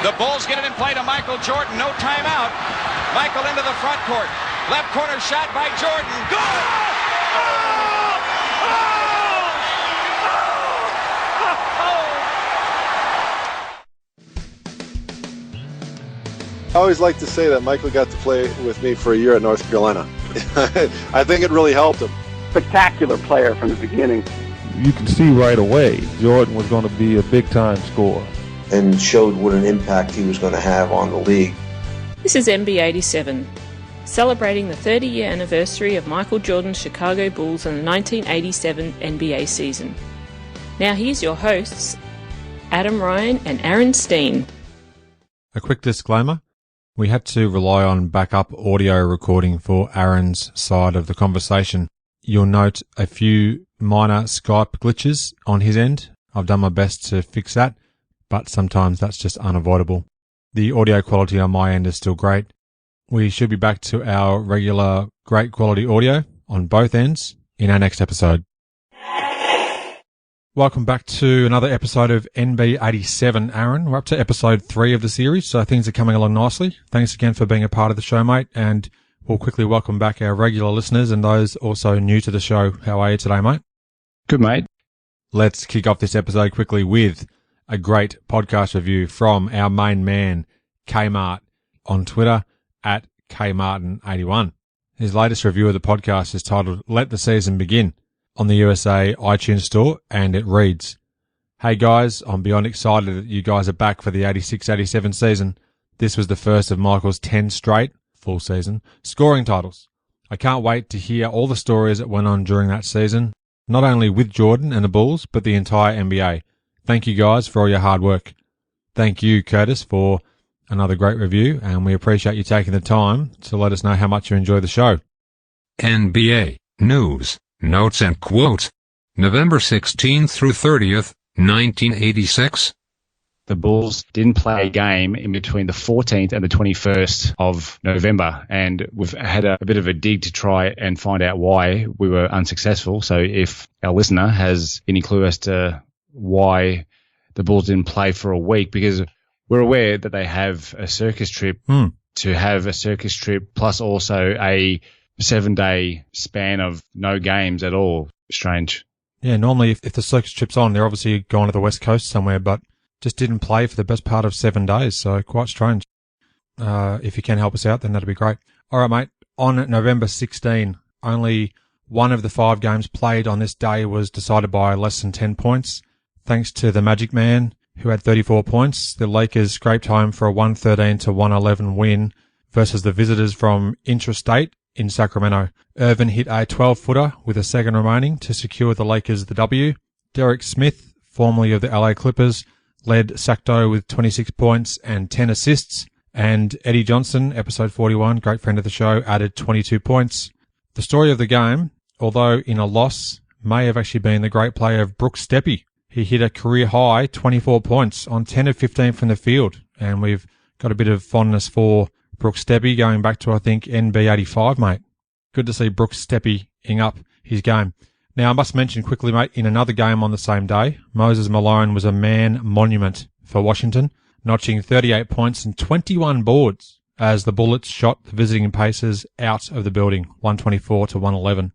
The Bulls get it in play to Michael Jordan. No timeout. Michael into the front court. Left corner shot by Jordan. Good! I always like to say that Michael got to play with me for a year at North Carolina. I think it really helped him. Spectacular player from the beginning. You can see right away Jordan was going to be a big-time scorer. And showed what an impact he was going to have on the league. This is NB87, celebrating the 30-year anniversary of Michael Jordan's Chicago Bulls in the 1987 NBA season. Now here's your hosts, Adam Ryan and Aaron Steen. A quick disclaimer. We had to rely on backup audio recording for Aaron's side of the conversation. You'll note a few minor Skype glitches on his end. I've done my best to fix that, but sometimes that's just unavoidable. The audio quality on my end is still great. We should be back to our regular great quality audio on both ends in our next episode. Welcome back to another episode of NB87, Aaron. We're up to episode 3 of the series, so things are coming along nicely. Thanks again for being a part of the show, mate, and we'll quickly welcome back our regular listeners and those also new to the show. How are you today, mate? Good, mate. Let's kick off this episode quickly with a great podcast review from our main man, Kmart, on Twitter at kmartin81. His latest review of the podcast is titled Let the Season Begin on the USA iTunes Store, and it reads, "Hey guys, I'm beyond excited that you guys are back for the 86-87 season. This was the first of Michael's 10 straight, full season, scoring titles. I can't wait to hear all the stories that went on during that season, not only with Jordan and the Bulls, but the entire NBA. Thank you guys for all your hard work." Thank you, Curtis, for another great review, and we appreciate you taking the time to let us know how much you enjoy the show. NBA News, Notes and Quotes. November 16th through 30th, 1986. The Bulls didn't play a game in between the 14th and the 21st of November, and we've had a bit of a dig to try and find out why we were unsuccessful. So if our listener has any clue as to why the Bulls didn't play for a week, because we're aware that they have a circus trip, to have a circus trip plus also a 7-day span of no games at all. Strange. Yeah, normally if the circus trip's on, they're obviously going to the West Coast somewhere, but just didn't play for the best part of 7 days, so quite strange. If you can help us out, then that'd be great. All right, mate. On November 16, only one of the 5 games played on this day was decided by less than 10 points. Thanks to the Magic Man, who had 34 points, the Lakers scraped home for a 113-111 win versus the visitors from Intrastate in Sacramento. Irvin hit a 12-footer with a second remaining to secure the Lakers the W. Derek Smith, formerly of the LA Clippers, led Sacto with 26 points and 10 assists. And Eddie Johnson, episode 41, great friend of the show, added 22 points. The story of the game, although in a loss, may have actually been the great play of Brooks Steppe. He hit a career-high 24 points on 10 of 15 from the field. And we've got a bit of fondness for Brooks Steppe going back to, I think, NB85, mate. Good to see Brooks Steppe-ing up his game. Now, I must mention quickly, mate, in another game on the same day, Moses Malone was a man monument for Washington, notching 38 points and 21 boards as the Bullets shot the visiting Pacers out of the building, 124-111.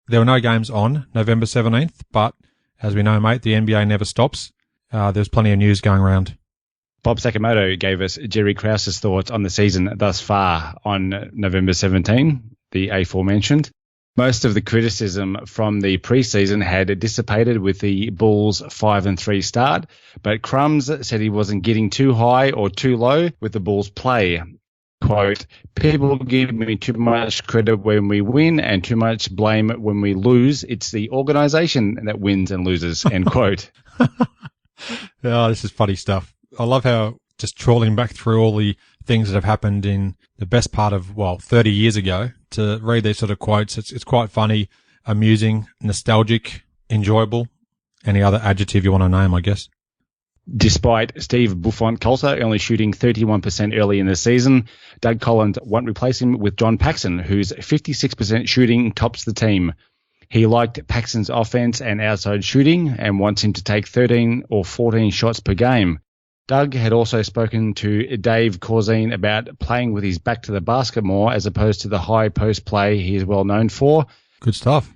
There were no games on November 17th, but as we know, mate, the NBA never stops. There's plenty of news going around. Bob Sakamoto gave us Jerry Krause's thoughts on the season thus far on November 17, the aforementioned. Most of the criticism from the preseason had dissipated with the Bulls' 5-3 start, but Crumbs said he wasn't getting too high or too low with the Bulls' play. Quote, "People give me too much credit when we win and too much blame when we lose. It's the organization that wins and loses," end quote. Oh, this is funny stuff. I love how just trawling back through all the things that have happened in the best part of, 30 years ago to read these sort of quotes. It's quite funny, amusing, nostalgic, enjoyable. Any other adjective you want to name, I guess. Despite Steve Buffon-Coulter only shooting 31% early in the season, Doug Collins won't replace him with John Paxson, whose 56% shooting tops the team. He liked Paxson's offense and outside shooting and wants him to take 13 or 14 shots per game. Doug had also spoken to Dave Corzine about playing with his back to the basket more as opposed to the high post play he is well known for. Good stuff.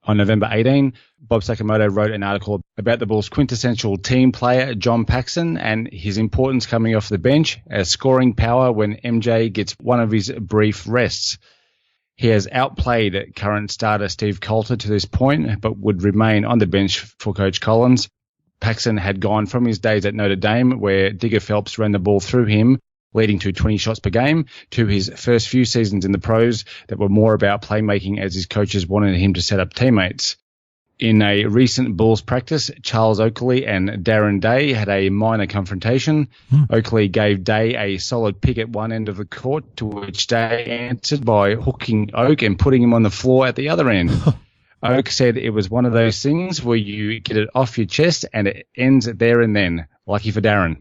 On November 18, Bob Sakamoto wrote an article about the Bulls' quintessential team player, John Paxson, and his importance coming off the bench as scoring power when MJ gets one of his brief rests. He has outplayed current starter Steve Coulter to this point, but would remain on the bench for Coach Collins. Paxson had gone from his days at Notre Dame, where Digger Phelps ran the ball through him, leading to 20 shots per game, to his first few seasons in the pros that were more about playmaking as his coaches wanted him to set up teammates. In a recent Bulls practice, Charles Oakley and Darren Daye had a minor confrontation. Oakley gave Daye a solid pick at one end of the court, to which Daye answered by hooking Oak and putting him on the floor at the other end. Oak said it was one of those things where you get it off your chest and it ends there and then. Lucky for Darren.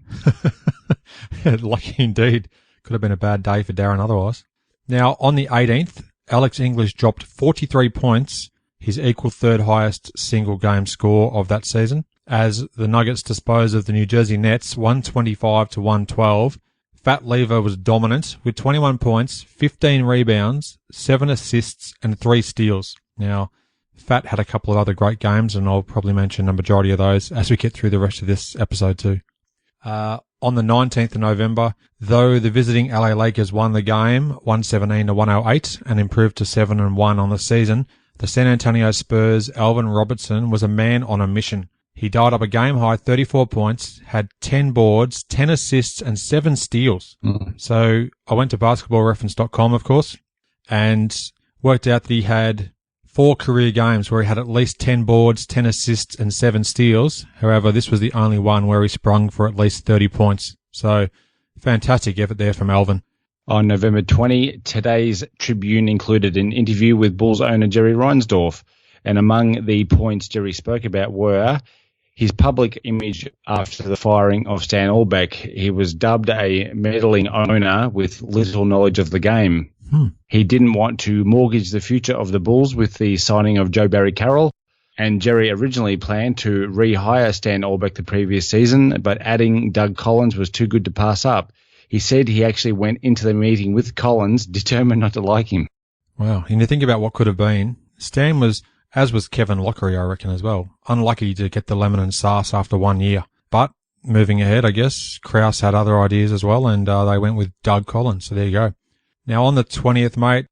Lucky indeed. Could have been a bad day for Darren otherwise. Now, on the 18th, Alex English dropped 43 points, his equal third highest single game score of that season, as the Nuggets disposed of the New Jersey Nets 125-112. Fat Lever was dominant with 21 points, 15 rebounds, 7 assists and 3 steals. Now, Fat had a couple of other great games, and I'll probably mention a majority of those as we get through the rest of this episode too. On the 19th of November, though the visiting LA Lakers won the game 117-108 and improved to 7-1 on the season, the San Antonio Spurs' Alvin Robertson was a man on a mission. He dialed up a game-high 34 points, had 10 boards, 10 assists, and 7 steals. So I went to basketballreference.com, of course, and worked out that he had 4 career games where he had at least 10 boards, 10 assists, and 7 steals. However, this was the only one where he sprung for at least 30 points. So fantastic effort there from Alvin. On November 20, today's Tribune included an interview with Bulls owner Jerry Reinsdorf, and among the points Jerry spoke about were his public image after the firing of Stan Albeck. He was dubbed a meddling owner with little knowledge of the game. He didn't want to mortgage the future of the Bulls with the signing of Joe Barry Carroll, and Jerry originally planned to rehire Stan Albeck the previous season, but adding Doug Collins was too good to pass up. He said he actually went into the meeting with Collins determined not to like him. Wow. And you think about what could have been. Stan was, as was Kevin Lockery, I reckon, as well, unlucky to get the lemon and sauce after 1 year. But moving ahead, I guess, Krause had other ideas as well, and they went with Doug Collins. So there you go. Now, on the 20th, mate,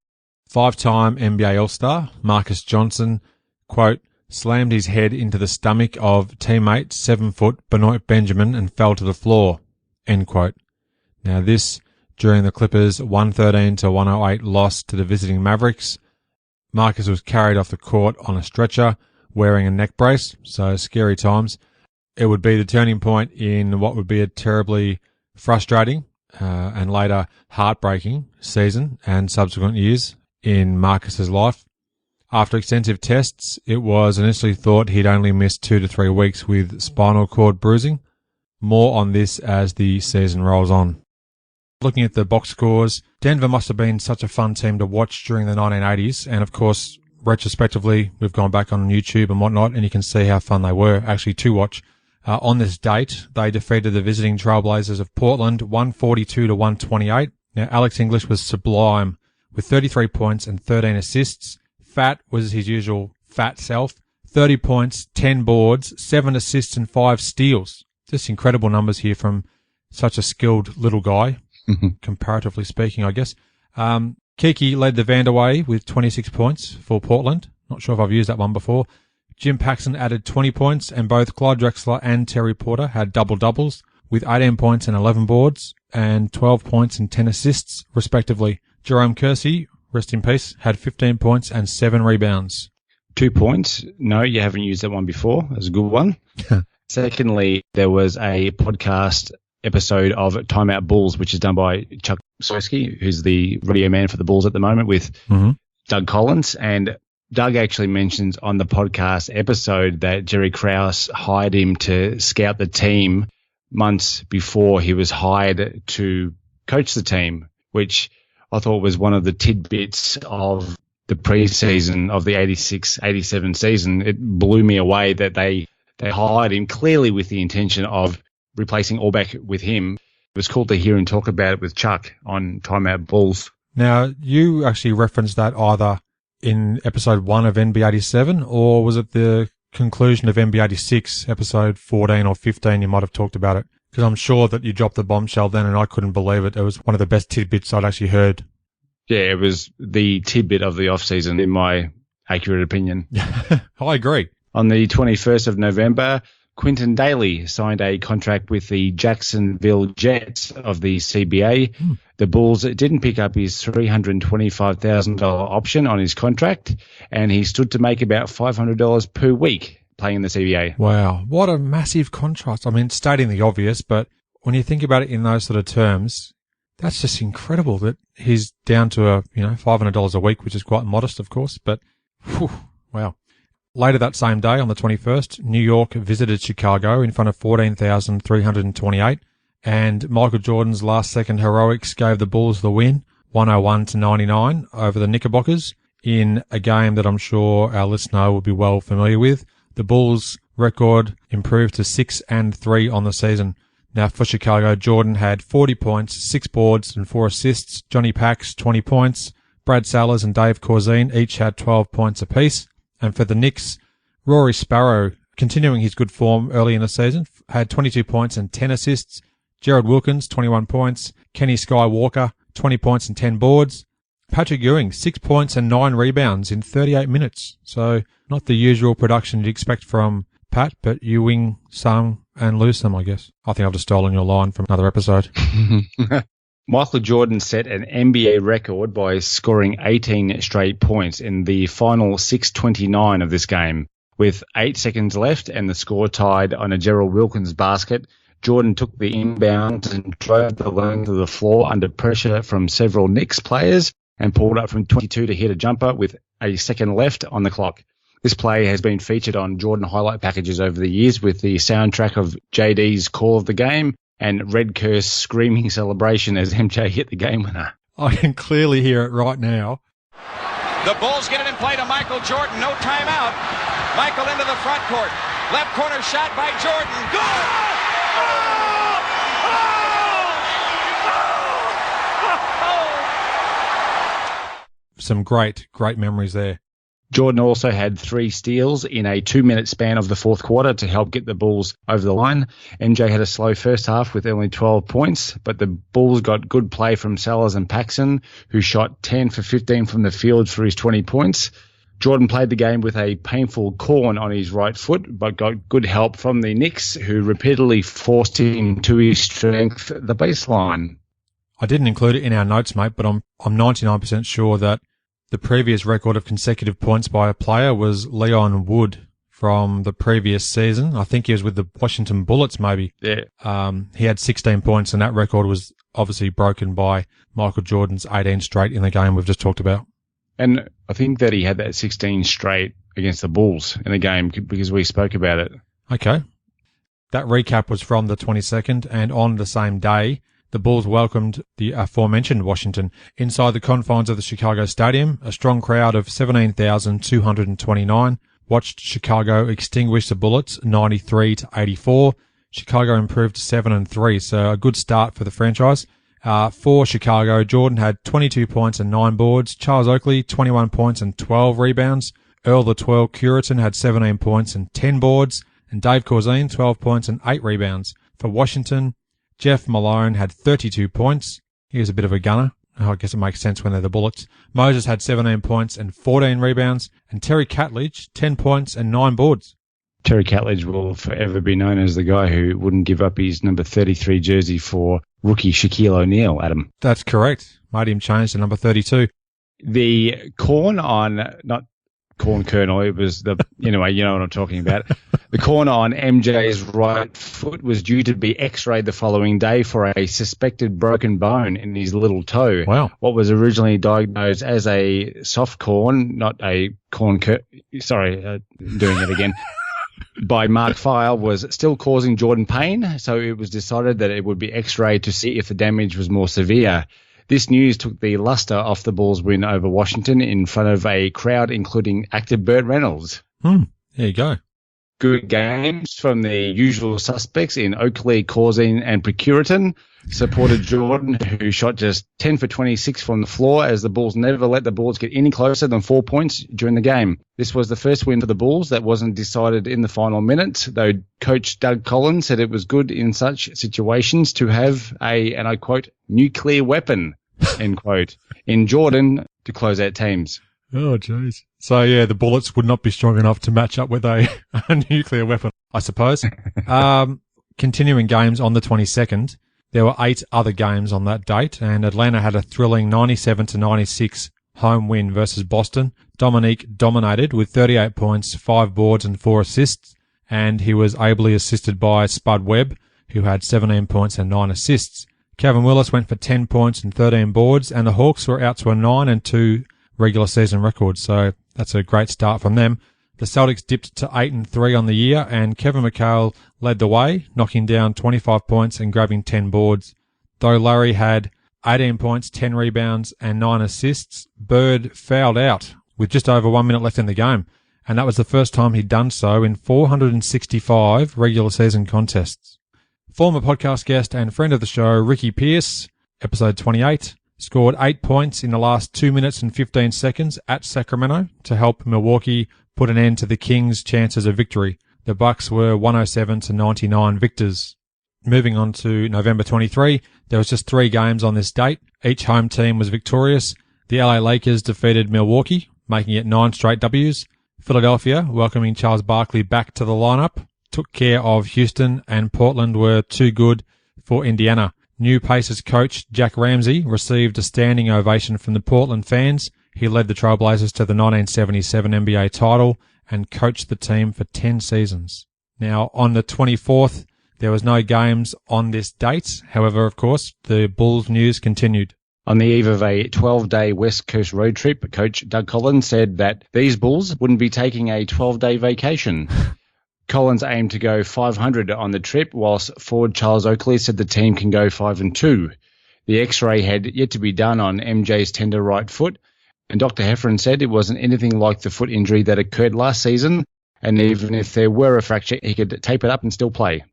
5-time NBA All-Star Marques Johnson, quote, slammed his head into the stomach of teammate 7-foot Benoit Benjamin and fell to the floor, end quote. Now, this during the Clippers' 113-108 loss to the visiting Mavericks. Marques was carried off the court on a stretcher wearing a neck brace, so scary times. It would be the turning point in what would be a terribly frustrating and later heartbreaking season and subsequent years in Marques' life. After extensive tests, it was initially thought he'd only missed 2 to 3 weeks with spinal cord bruising. More on this as the season rolls on. Looking at the box scores, Denver must have been such a fun team to watch during the 1980s, and of course, retrospectively, we've gone back on YouTube and whatnot, and you can see how fun they were actually to watch. On this date, they defeated the visiting Trailblazers of Portland 142-128. Now, Alex English was sublime with 33 points and 13 assists. Fat was his usual fat self, 30 points, 10 boards, 7 assists and 5 steals. Just incredible numbers here from such a skilled little guy, comparatively speaking, I guess. Kiki led the Vanderway with 26 points for Portland. Not sure if I've used that one before. Jim Paxson added 20 points, and both Clyde Drexler and Terry Porter had double-doubles with 18 points and 11 boards and 12 points and 10 assists, respectively. Jerome Kersey, rest in peace, had 15 points and 7 rebounds. 2 points. No, you haven't used that one before. That's a good one. Secondly, there was a podcast episode of Timeout Bulls, which is done by Chuck Swirsky, who's the radio man for the Bulls at the moment, with Doug Collins. And Doug actually mentions on the podcast episode that Jerry Krause hired him to scout the team months before he was hired to coach the team, which I thought was one of the tidbits of the preseason of the 86-87 season. It blew me away that they hired him clearly with the intention of replacing Orbeck with him. It was cool to hear him talk about it with Chuck on Timeout Bulls. Now, you actually referenced that either in episode 1 of NB87, or was it the conclusion of NB86, episode 14 or 15? You might have talked about it, because I'm sure that you dropped the bombshell then, and I couldn't believe it. It was one of the best tidbits I'd actually heard. Yeah, it was the tidbit of the off-season, in my accurate opinion. I agree. On the 21st of November, Quinton Daye signed a contract with the Jacksonville Jets of the CBA. The Bulls didn't pick up his $325,000 option on his contract, and he stood to make about $500 per week playing in the CBA. Wow, what a massive contrast. I mean, stating the obvious, but when you think about it in those sort of terms, that's just incredible that he's down to $500 a week, which is quite modest, of course, but whew, wow. Later that same day, on the 21st, New York visited Chicago in front of 14,328, and Michael Jordan's last-second heroics gave the Bulls the win, 101-99 over the Knickerbockers, in a game that I'm sure our listener will be well familiar with. The Bulls' record improved to 6-3 on the season. Now, for Chicago, Jordan had 40 points, 6 boards, and 4 assists. Johnny Pax, 20 points. Brad Sellers and Dave Corzine each had 12 points apiece. And for the Knicks, Rory Sparrow, continuing his good form early in the season, had 22 points and 10 assists. Gerald Wilkins, 21 points. Kenny Skywalker, 20 points and 10 boards. Patrick Ewing, 6 points and 9 rebounds in 38 minutes. So not the usual production you'd expect from Pat, but you win some and lose some, I guess. I think I've just stolen your line from another episode. Michael Jordan set an NBA record by scoring 18 straight points in the final 6:29 of this game. With 8 seconds left and the score tied on a Gerald Wilkins basket, Jordan took the inbound and drove the length of the floor under pressure from several Knicks players and pulled up from 22 to hit a jumper with a second left on the clock. This play has been featured on Jordan highlight packages over the years with the soundtrack of JD's call of the game and Red Curse screaming celebration as MJ hit the game winner. I can clearly hear it right now. The Bulls get it in play to Michael Jordan. No timeout. Michael into the front court. Left corner shot by Jordan. Good! Some great memories there. Jordan also had 3 steals in a 2-minute span of the fourth quarter to help get the Bulls over the line. MJ had a slow first half with only 12 points, but the Bulls got good play from Sellers and Paxson, who shot 10 for 15 from the field for his 20 points. Jordan played the game with a painful corn on his right foot, but got good help from the Knicks, who repeatedly forced him to his strength, the baseline. I didn't include it in our notes, mate, but I'm 99% sure that the previous record of consecutive points by a player was Leon Wood from the previous season. I think he was with the Washington Bullets, maybe. Yeah. He had 16 points, and that record was obviously broken by Michael Jordan's 18 straight in the game we've just talked about. And I think that he had that 16 straight against the Bulls in the game because we spoke about it. Okay. That recap was from the 22nd, and on the same day, the Bulls welcomed the aforementioned Washington inside the confines of the Chicago Stadium. A strong crowd of 17,229 watched Chicago extinguish the Bullets 93-84. Chicago improved to 7-3, so a good start for the franchise. For Chicago, Jordan had 22 points and 9 boards. Charles Oakley, 21 points and 12 rebounds. Earl the Twirl Curitan had 17 points and 10 boards. And Dave Corzine, 12 points and 8 rebounds. For Washington, Jeff Malone had 32 points. He was a bit of a gunner. I guess it makes sense when they're the Bullets. Moses had 17 points and 14 rebounds. And Terry Catledge, 10 points and 9 boards. Terry Catledge will forever be known as the guy who wouldn't give up his number 33 jersey for rookie Shaquille O'Neal, Adam. That's correct. Made him change to number 32. The corn on, not corn kernel, it was the, anyway, you know what I'm talking about. The corn on MJ's right foot was due to be x-rayed the following day for a suspected broken bone in his little toe. Wow. What was originally diagnosed as a soft corn, not a corn doing it again. By Mark Feitl was still causing Jordan pain, so it was decided that it would be x-rayed to see if the damage was more severe. This news took the luster off the Bulls' win over Washington in front of a crowd including actor Burt Reynolds. There you go. good games from the usual suspects in Oakley, Corzine and Procuriton supported Jordan, who shot just 10 for 26 from the floor, as the Bulls never let the Bulls get any closer than 4 points during the game. This was the first win for the Bulls that wasn't decided in the final minute, though coach Doug Collins said it was good in such situations to have a, and I quote, nuclear weapon, end quote, in Jordan to close out teams. Oh, jeez. So, yeah, the bullets would not be strong enough to match up with a nuclear weapon, I suppose. Continuing games on the 22nd, there were 8 other games on that date, and Atlanta had a thrilling 97-96 home win versus Boston. Dominique dominated with 38 points, 5 boards and 4 assists, and he was ably assisted by Spud Webb, who had 17 points and 9 assists. Kevin Willis went for 10 points and 13 boards, and the Hawks were out to a 9-2 regular season record, so that's a great start from them. The Celtics dipped to 8-3 on the year, and Kevin McHale led the way, knocking down 25 points and grabbing 10 boards. Though Larry had 18 points, 10 rebounds and 9 assists, Bird fouled out with just over 1 minute left in the game, and that was the first time he'd done so in 465 regular season contests. Former podcast guest and friend of the show, Ricky Pierce, episode 28, scored 8 points in the last 2 minutes and 15 seconds at Sacramento to help Milwaukee put an end to the Kings' chances of victory. The Bucks were 107-99 victors. Moving on to November 23, there was just 3 games on this date. Each home team was victorious. The LA Lakers defeated Milwaukee, making it 9 straight Ws. Philadelphia, welcoming Charles Barkley back to the lineup, took care of Houston, and Portland were too good for Indiana. New Pacers coach Jack Ramsey received a standing ovation from the Portland fans. He led the Trailblazers to the 1977 NBA title and coached the team for 10 seasons. Now, on the 24th, there was no games on this date. However, of course, the Bulls news continued. On the eve of a 12-day West Coast road trip, coach Doug Collins said that these Bulls wouldn't be taking a 12-day vacation. Collins aimed to go 500 on the trip, whilst forward Charles Oakley said the team can go 5-2. The X-ray had yet to be done on MJ's tender right foot, and Dr. Heffron said it wasn't anything like the foot injury that occurred last season, and even if there were a fracture, he could tape it up and still play.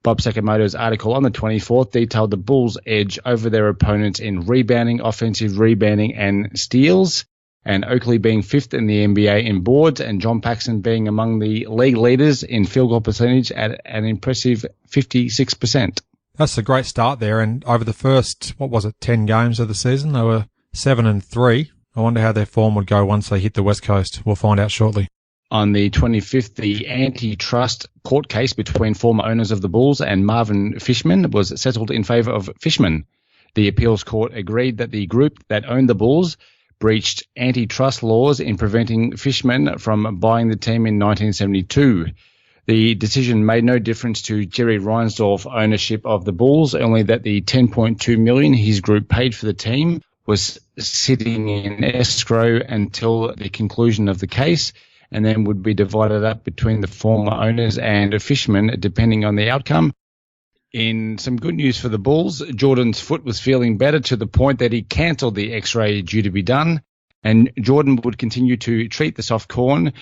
Bob Sakamoto's article on the 24th detailed the Bulls' edge over their opponents in rebounding, offensive rebounding, and steals, and Oakley being 5th in the NBA in boards, and John Paxson being among the league leaders in field goal percentage at an impressive 56%. That's a great start there, and over the first, 10 games of the season, they were 7-3. I wonder how their form would go once they hit the West Coast. We'll find out shortly. On the 25th, the antitrust court case between former owners of the Bulls and Marvin Fishman was settled in favour of Fishman. The appeals court agreed that the group that owned the Bulls breached antitrust laws in preventing Fishman from buying the team in 1972. The decision made no difference to Jerry Reinsdorf ownership of the Bulls, only that the $10.2 million his group paid for the team was sitting in escrow until the conclusion of the case, and then would be divided up between the former owners and Fishman, depending on the outcome. In some good news for the Bulls, Jordan's foot was feeling better to the point that he cancelled the X-ray due to be done, and Jordan would continue to treat the soft corn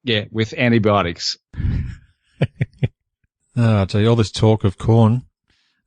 with antibiotics. I'll tell you, all this talk of corn,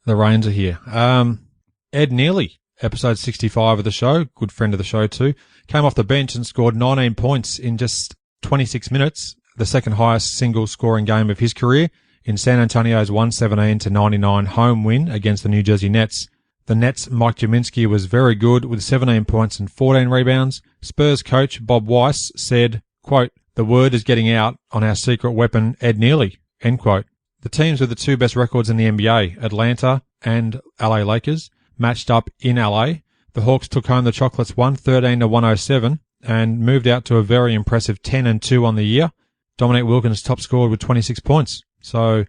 the rains are here. Ed Nealy, episode 65 of the show, good friend of the show too, came off the bench and scored 19 points in just 26 minutes, the second highest single scoring game of his career in San Antonio's 117-99 home win against the New Jersey Nets. The Nets' Mike Jaminski was very good with 17 points and 14 rebounds. Spurs coach Bob Weiss said, quote, "The word is getting out on our secret weapon, Ed Nealy," end quote. The teams with the 2 best records in the NBA, Atlanta and LA Lakers, matched up in LA. The Hawks took home the Chocolates 113-107 and moved out to a very impressive 10-2 on the year. Dominique Wilkins top scored with 26 points. So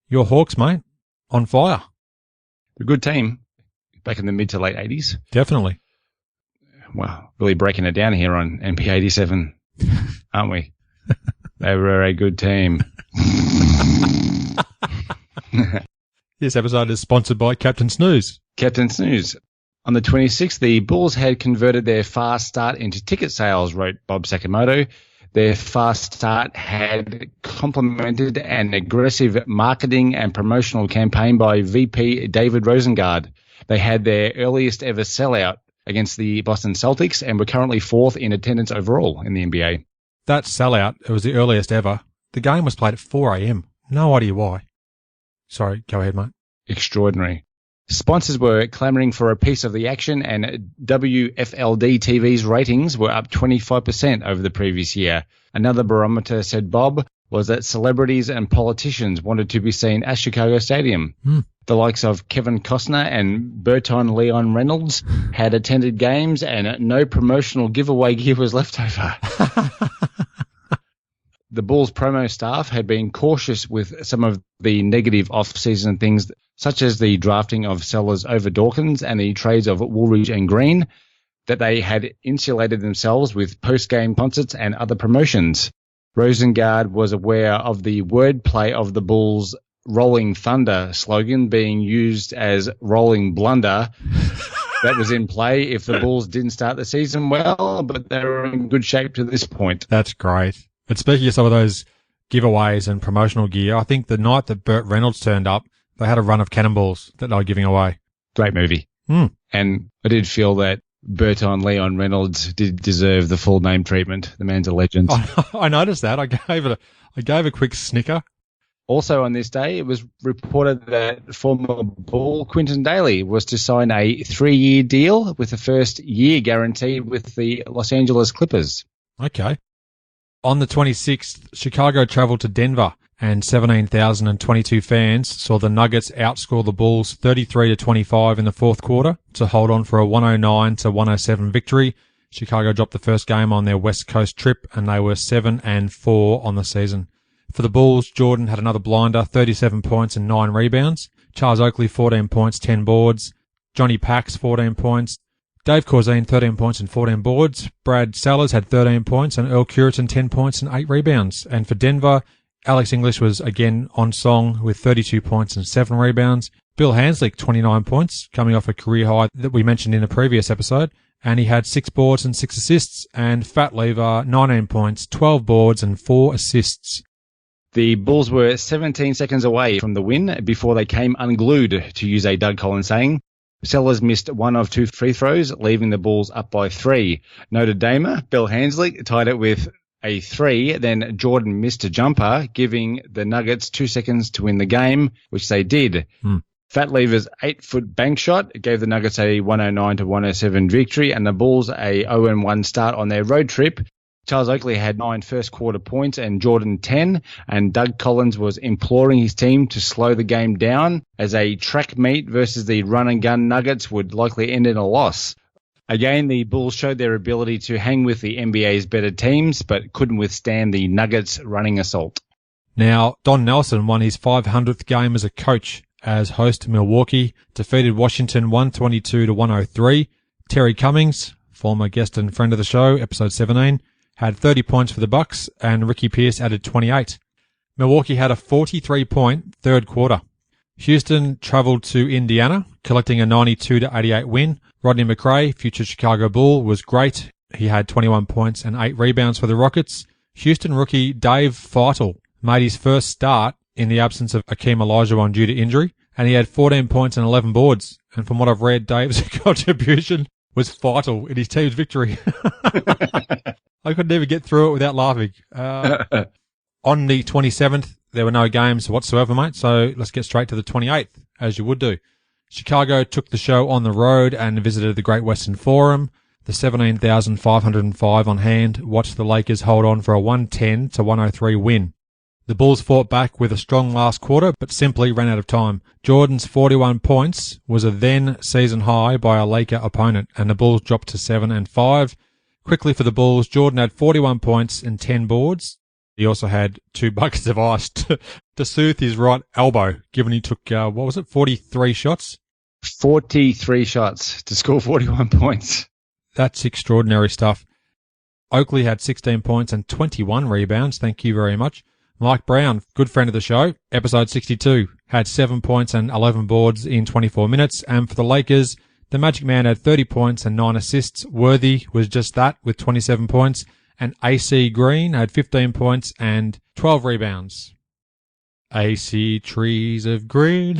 your Hawks, mate, on fire. A good team back in the mid to late 80s. Definitely. Well, really breaking it down here on NB87, aren't we? They were a good team. This episode is sponsored by Captain Snooze. Captain Snooze. On the 26th, the Bulls had converted their fast start into ticket sales, wrote Bob Sakamoto. Their fast start had complemented an aggressive marketing and promotional campaign by VP David Rosengard. They had their earliest ever sellout against the Boston Celtics and were currently 4th in attendance overall in the NBA. That sellout, it was the earliest ever. The game was played at 4 a.m. No idea why. Sorry, go ahead, mate. Extraordinary. Sponsors were clamouring for a piece of the action, and WFLD TV's ratings were up 25% over the previous year. Another barometer, said Bob, was that celebrities and politicians wanted to be seen at Chicago Stadium. The likes of Kevin Costner and Burton Leon Reynolds had attended games, and no promotional giveaway gear was left over. The Bulls promo staff had been cautious with some of the negative off-season things, such as the drafting of Sellers over Dawkins and the trades of Woolridge and Green, that they had insulated themselves with post-game concerts and other promotions. Rosengard was aware of the wordplay of the Bulls' Rolling Thunder slogan being used as Rolling Blunder. That was in play if the Bulls didn't start the season well, but they were in good shape to this point. That's great. But speaking of some of those giveaways and promotional gear, I think the night that Burt Reynolds turned up, they had a run of cannonballs that they were giving away. Great movie. And I did feel that Burton Leon Reynolds did deserve the full name treatment. The man's a legend. I noticed that. I gave a quick snicker. Also on this day, it was reported that former Bull Quinton Daye was to sign a 3-year deal with the first year guaranteed with the Los Angeles Clippers. Okay. On the 26th, Chicago travelled to Denver, and 17,022 fans saw the Nuggets outscore the Bulls 33-25 in the fourth quarter to hold on for a 109-107 victory. Chicago dropped the first game on their West Coast trip, and they were 7-4 on the season. For the Bulls, Jordan had another blinder, 37 points and 9 rebounds. Charles Oakley, 14 points, 10 boards. Johnny Pax, 14 points. Dave Corzine, 13 points and 14 boards. Brad Sellers had 13 points, and Earl Curitan, 10 points and 8 rebounds. And for Denver, Alex English was again on song with 32 points and 7 rebounds. Bill Hanslick, 29 points, coming off a career high that we mentioned in a previous episode. And he had 6 boards and 6 assists. And Fat Lever, 19 points, 12 boards and 4 assists. The Bulls were 17 seconds away from the win before they came unglued, to use a Doug Collins saying. Sellers missed 1 of 2 free throws, leaving the Bulls up by 3. Notre Dame, Bill Hanslick tied it with a 3. Then Jordan missed a jumper, giving the Nuggets 2 seconds to win the game, which they did. Fat Lever's 8-foot bank shot gave the Nuggets a 109-107 victory, and the Bulls a 0-1 start on their road trip. Charles Oakley had 9 first-quarter points and Jordan 10, and Doug Collins was imploring his team to slow the game down, as a track meet versus the run-and-gun Nuggets would likely end in a loss. Again, the Bulls showed their ability to hang with the NBA's better teams, but couldn't withstand the Nuggets' running assault. Now, Don Nelson won his 500th game as a coach as host Milwaukee, defeated Washington 122-103. Terry Cummings, former guest and friend of the show, episode 17, had 30 points for the Bucks, and Ricky Pierce added 28. Milwaukee had a 43-point third quarter. Houston travelled to Indiana, collecting a 92-88 win. Rodney McRae, future Chicago Bull, was great. He had 21 points and 8 rebounds for the Rockets. Houston rookie Dave Feitl made his first start in the absence of Akeem Olajuwon due to injury, and he had 14 points and 11 boards. And from what I've read, Dave's contribution was vital in his team's victory. I could never get through it without laughing. On the 27th, there were no games whatsoever, mate, so let's get straight to the 28th, as you would do. Chicago took the show on the road and visited the Great Western Forum. The 17,505 on hand watched the Lakers hold on for a 110-103 win. The Bulls fought back with a strong last quarter, but simply ran out of time. Jordan's 41 points was a then season high by a Laker opponent, and the Bulls dropped to 7-5. Quickly for the Bulls, Jordan had 41 points and 10 boards. He also had 2 buckets of ice to soothe his right elbow, given he took, 43 shots? 43 shots to score 41 points. That's extraordinary stuff. Oakley had 16 points and 21 rebounds. Thank you very much. Mike Brown, good friend of the show, episode 62, had 7 points and 11 boards in 24 minutes. And for the Lakers, the Magic Man had 30 points and 9 assists. Worthy was just that with 27 points. And AC Green had 15 points and 12 rebounds. AC Trees of Green.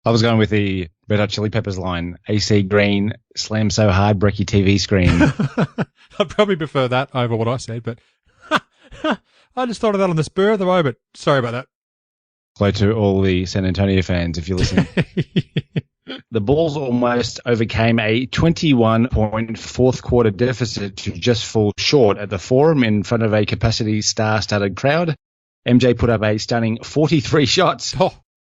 I was going with the Red Hot Chili Peppers line. AC Green, slam so hard, break your TV screen. I'd probably prefer that over what I said, but I just thought of that on the spur of the moment. Sorry about that. Hello to all the San Antonio fans, if you're listening. The Bulls almost overcame a 21-point fourth-quarter deficit to just fall short at the Forum in front of a capacity star-studded crowd. MJ put up a stunning 43 shots.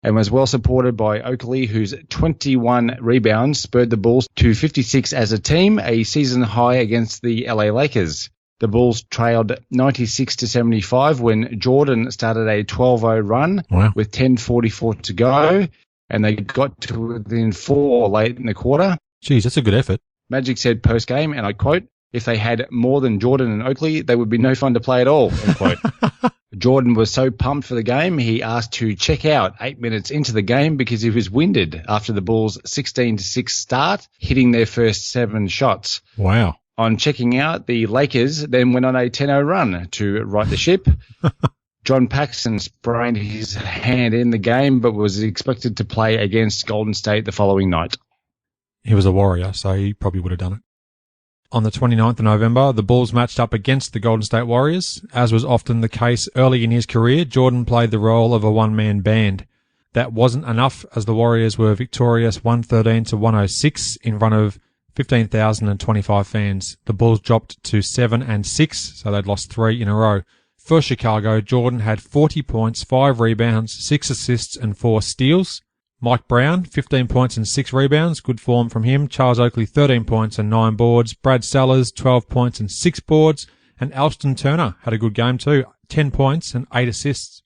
And was well supported by Oakley, whose 21 rebounds spurred the Bulls to 56 as a team, a season high against the LA Lakers. The Bulls trailed 96-75 when Jordan started a 12-0 run with 10:44 to go, and they got to within 4 late in the quarter. Jeez, that's a good effort. Magic said post-game, and I quote, "If they had more than Jordan and Oakley, they would be no fun to play at all," end quote. Jordan was so pumped for the game, he asked to check out 8 minutes into the game because he was winded after the Bulls' 16-6 start, hitting their first 7 shots. Wow. On checking out, the Lakers then went on a 10-0 run to right the ship. John Paxson sprained his hand in the game but was expected to play against Golden State the following night. He was a Warrior, so he probably would have done it. On the 29th of November, the Bulls matched up against the Golden State Warriors. As was often the case early in his career, Jordan played the role of a one-man band. That wasn't enough as the Warriors were victorious 113-106 in front of 15,025 fans. The Bulls dropped to 7-6, so they'd lost 3 in a row. For Chicago, Jordan had 40 points, 5 rebounds, 6 assists and 4 steals. Mike Brown, 15 points and 6 rebounds, good form from him. Charles Oakley, 13 points and 9 boards. Brad Sellers, 12 points and 6 boards. And Alston Turner had a good game too, 10 points and 8 assists.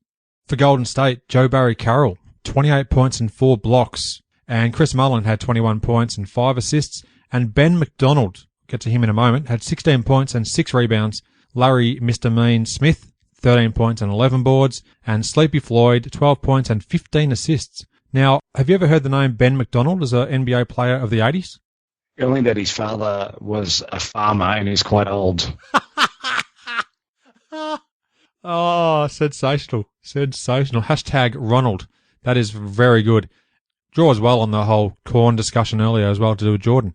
For Golden State, Joe Barry Carroll, 28 points and 4 blocks. And Chris Mullen had 21 points and 5 assists. And Ben McDonald, get to him in a moment, had 16 points and 6 rebounds. Larry Mr. Mean Smith, 13 points and 11 boards. And Sleepy Floyd, 12 points and 15 assists. Now, have you ever heard the name Ben McDonald as an NBA player of the 80s? Only that his father was a farmer and he's quite old. Oh, sensational. Sensational. Hashtag Ronald. That is very good. Draws well on the whole corn discussion earlier as well to do with Jordan.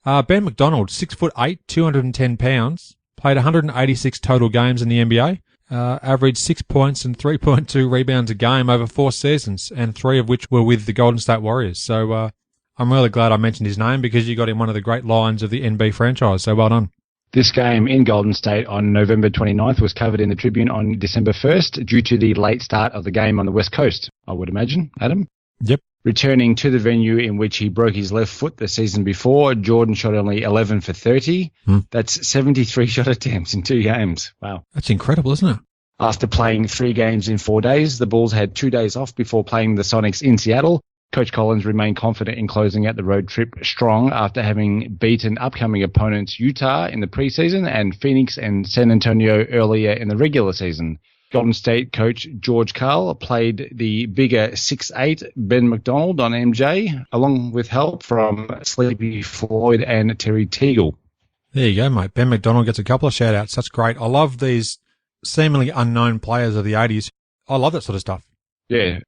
Ben McDonald, 6'8", 210 pounds, played 186 total games in the NBA. Averaged 6 points and 3.2 rebounds a game over 4 seasons, and 3 of which were with the Golden State Warriors. So I'm really glad I mentioned his name because you got him one of the great lines of the NB franchise. So well done. This game in Golden State on November 29th was covered in the Tribune on December 1st due to the late start of the game on the West Coast, I would imagine. Adam? Yep. Returning to the venue in which he broke his left foot the season before, Jordan shot only 11 for 30. That's 73 shot attempts in 2 games. Wow. That's incredible, isn't it? After playing 3 games in 4 days, the Bulls had 2 days off before playing the Sonics in Seattle. Coach Collins remained confident in closing out the road trip strong after having beaten upcoming opponents Utah in the preseason and Phoenix and San Antonio earlier in the regular season. Golden State coach George Karl played the bigger 6'8" Ben McDonald on MJ, along with help from Sleepy Floyd and Terry Teagle. There you go, mate. Ben McDonald gets a couple of shout-outs. That's great. I love these seemingly unknown players of the 80s. I love that sort of stuff. Yeah.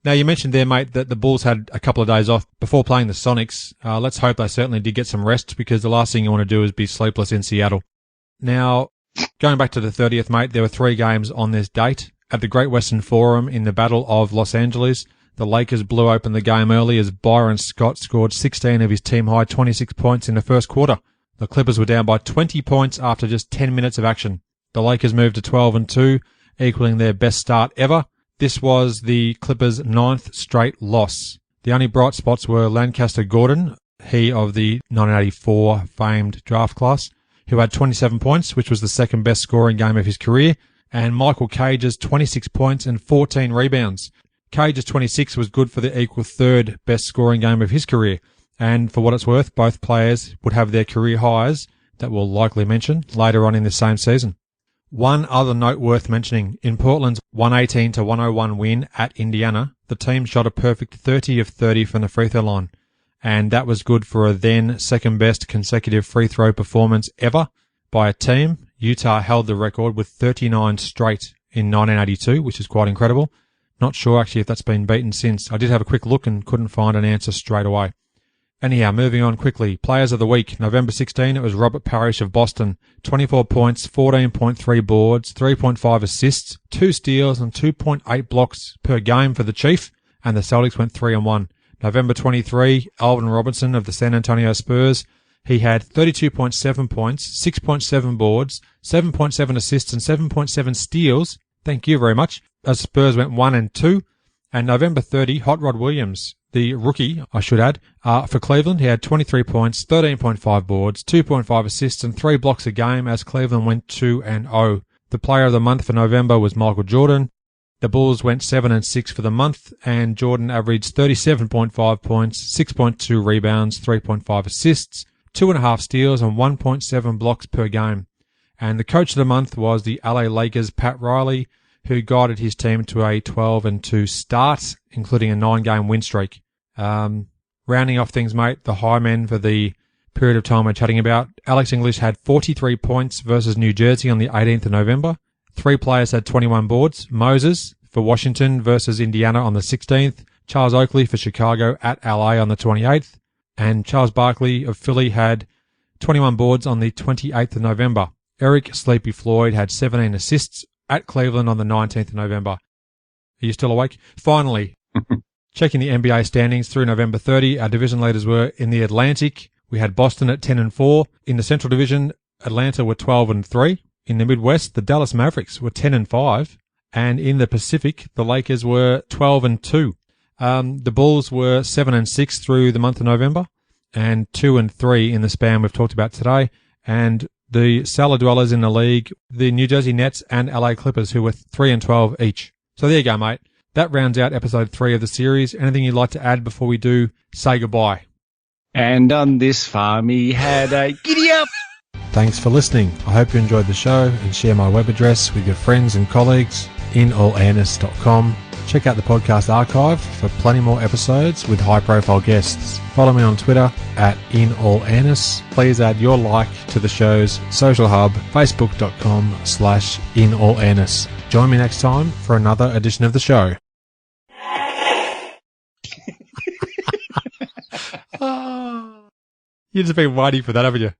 Now, you mentioned there, mate, that the Bulls had a couple of days off before playing the Sonics. Let's hope they certainly did get some rest because the last thing you want to do is be sleepless in Seattle. Now, going back to the 30th, mate, there were 3 games on this date. At the Great Western Forum in the Battle of Los Angeles, the Lakers blew open the game early as Byron Scott scored 16 of his team-high 26 points in the first quarter. The Clippers were down by 20 points after just 10 minutes of action. The Lakers moved to 12-2, equaling their best start ever. This was the Clippers' 9th straight loss. The only bright spots were Lancaster Gordon, he of the 1984 famed draft class, who had 27 points, which was the second best scoring game of his career, and Michael Cage's 26 points and 14 rebounds. Cage's 26 was good for the equal third best scoring game of his career, and for what it's worth, both players would have their career highs that we'll likely mention later on in the same season. One other note worth mentioning, in Portland's 118-101 win at Indiana, the team shot a perfect 30 of 30 from the free throw line. and that was good for a then second best consecutive free throw performance ever by a team. Utah held the record with 39 straight in 1982, which is quite incredible. Not sure actually if that's been beaten since. I did have a quick look and couldn't find an answer straight away. Anyhow, moving on quickly. Players of the week. November 16, it was Robert Parish of Boston. 24 points, 14.3 boards, 3.5 assists, 2 steals and 2.8 blocks per game for the Chief, and the Celtics went 3-1. November 23, Alvin Robertson of the San Antonio Spurs. He had 32.7 points, 6.7 boards, 7.7 assists and 7.7 steals. Thank you very much. As Spurs went 1-2. And November 30, Hot Rod Williams, the rookie, I should add, for Cleveland. He had 23 points, 13.5 boards, 2.5 assists and 3 blocks a game as Cleveland went 2-0. The player of the month for November was Michael Jordan. The Bulls went 7-6 for the month, and Jordan averaged 37.5 points, 6.2 rebounds, 3.5 assists, 2.5 steals and 1.7 blocks per game. And the coach of the month was the LA Lakers' Pat Riley, who guided his team to a 12-2 start, including a 9-game win streak. Rounding off things, mate, the high men for the period of time we're chatting about. Alex English had 43 points versus New Jersey on the 18th of November. 3 players had 21 boards. Moses for Washington versus Indiana on the 16th. Charles Oakley for Chicago at LA on the 28th. And Charles Barkley of Philly had 21 boards on the 28th of November. Eric Sleepy Floyd had 17 assists at Cleveland on the 19th of November. Are you still awake? Finally, checking the NBA standings through November 30, our division leaders were in the Atlantic. We had Boston at 10-4. In the Central Division, Atlanta were 12-3. In the Midwest, the Dallas Mavericks were 10-5. And in the Pacific, the Lakers were 12-2. The Bulls were 7-6 through the month of November and 2-3 in the span we've talked about today. And the cellar dwellers in the league, the New Jersey Nets and LA Clippers, who were 3-12 each. So there you go, mate. That rounds out episode 3 of the series. Anything you'd like to add before we do say goodbye? And on this farm, he had a giddy up. Thanks for listening. I hope you enjoyed the show and share my web address with your friends and colleagues, inallairness.com. Check out the podcast archive for plenty more episodes with high-profile guests. Follow me on Twitter at inallairness. Please add your like to the show's social hub, facebook.com/inallairness. Join me next time for another edition of the show. You've just been waiting for that, haven't you?